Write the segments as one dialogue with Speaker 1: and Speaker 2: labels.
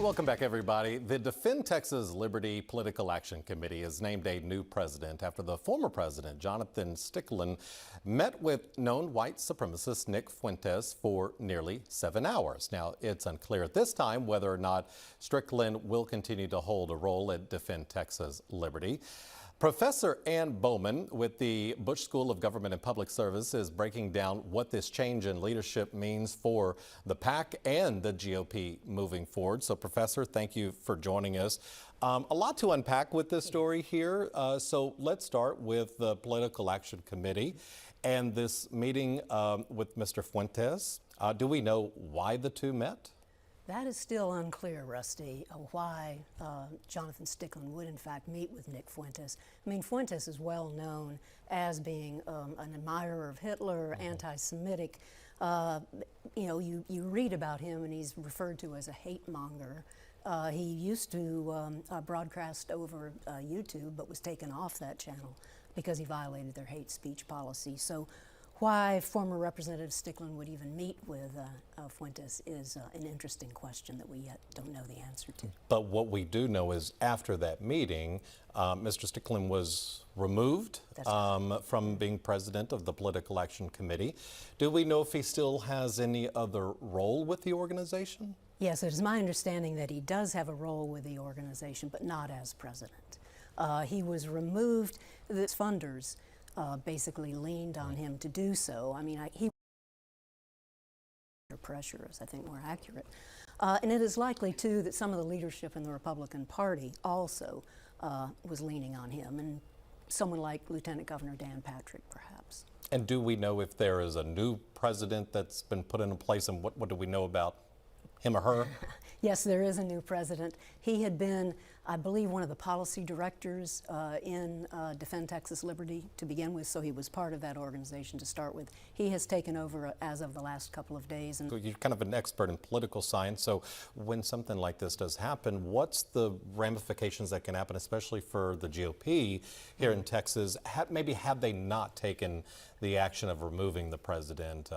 Speaker 1: Welcome back, everybody. The Defend Texas Liberty Political Action Committee has named a new president after the former president, Jonathan Stickland, met with known white supremacist Nick Fuentes for nearly 7 hours. Now, it's unclear at this time whether or not Stickland will continue to hold a role at Defend Texas Liberty. Professor Bowman with the Bush School of Government and Public Service is breaking down what this change in leadership means for the PAC and the GOP moving forward. So, Professor, thank you for joining us. A lot to unpack with this story here. So let's start with the Political Action Committee and this meeting with Mr. Fuentes. Do we know why the two met?
Speaker 2: That is still unclear, Rusty, why Jonathan Stickland would in fact meet with Nick Fuentes. I mean, Fuentes is well known as being an admirer of Hitler, anti-Semitic. You know, you read about him and he's referred to as a hate monger. He used to broadcast over YouTube, but was taken off that channel because he violated their hate speech policy. So why former Representative Stickland would even meet with Fuentes is an interesting question that we yet don't know the answer to.
Speaker 1: But what we do know is after that meeting, Mr. Stickland was removed from being president of the Political Action Committee. Do we know if he still has any other role with the organization?
Speaker 2: Yes, it is my understanding that he does have a role with the organization, but not as president. He was removed. The funders basically leaned on him to do so. I mean, he under pressure is, I think, more accurate. And it is likely, too, that some of the leadership in the Republican Party also was leaning on him, and someone like Lieutenant Governor Dan Patrick, perhaps.
Speaker 1: And do we know if there is a new president that's been put into place, and what do we know about him or her?
Speaker 2: Yes, there is a new president. He had been, I believe, one of the policy directors in Defend Texas Liberty to begin with, so he was part of that organization to start with. He has taken over as of the last couple of days. And
Speaker 1: you're kind of an expert in political science, so when something like this does happen, what's the ramifications that can happen, especially for the GOP here in Texas? Maybe had they not taken the action of removing the president?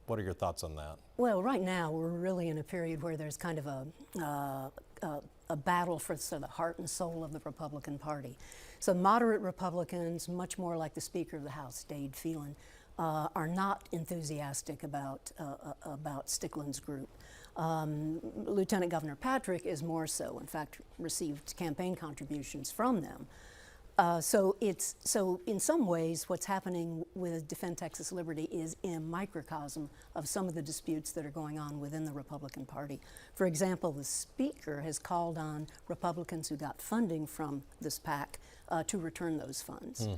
Speaker 1: What are your thoughts on that?
Speaker 2: Well, right now we're really in a period where there's kind of a battle for sort of the heart and soul of the Republican Party. So moderate Republicans, much more like the Speaker of the House, Dade Phelan, are not enthusiastic about Stickland's group. Lieutenant Governor Patrick is more so. In fact, received campaign contributions from them. So in some ways, what's happening with Defend Texas Liberty is in a microcosm of some of the disputes that are going on within the Republican Party. For example, the Speaker has called on Republicans who got funding from this PAC to return those funds.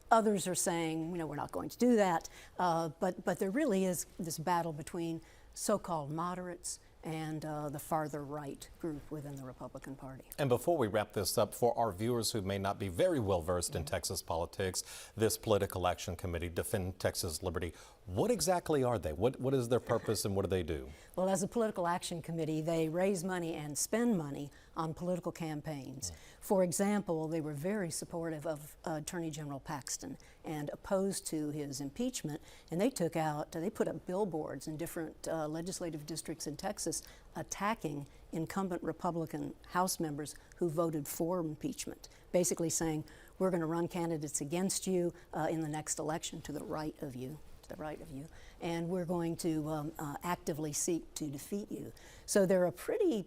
Speaker 2: Others are saying, you know, we're not going to do that, but there really is this battle between so-called moderates and the farther right group within the Republican Party.
Speaker 1: And before we wrap this up, for our viewers who may not be very well versed in Texas politics, this Political Action Committee, Defend Texas Liberty, what exactly are they? What is their purpose and what do they do? Well,
Speaker 2: as a Political Action Committee, they raise money and spend money on political campaigns. For example, they were very supportive of Attorney General Paxton and opposed to his impeachment, and they put up billboards in different legislative districts in Texas attacking incumbent Republican House members who voted for impeachment, basically saying, we're going to run candidates against you in the next election to the right of you. And we're going to actively seek to defeat you. So they're a pretty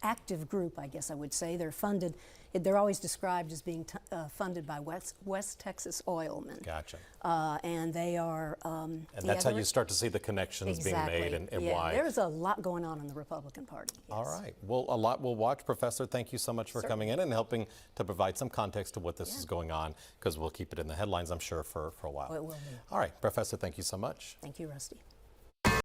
Speaker 2: active group, I guess I would say. They're funded, they're always described as being funded by West Texas oilmen.
Speaker 1: Gotcha.
Speaker 2: And they are...
Speaker 1: and that's how you start to see the connections being made and why.
Speaker 2: There's a lot going on in the Republican Party. Yes.
Speaker 1: All right. Well, a lot we'll watch. Professor, thank you so much for coming in and helping to provide some context to what this is going on, because we'll keep it in the headlines, I'm sure, for a while.
Speaker 2: It will be.
Speaker 1: All right. Professor, thank you so much.
Speaker 2: Thank you, Rusty.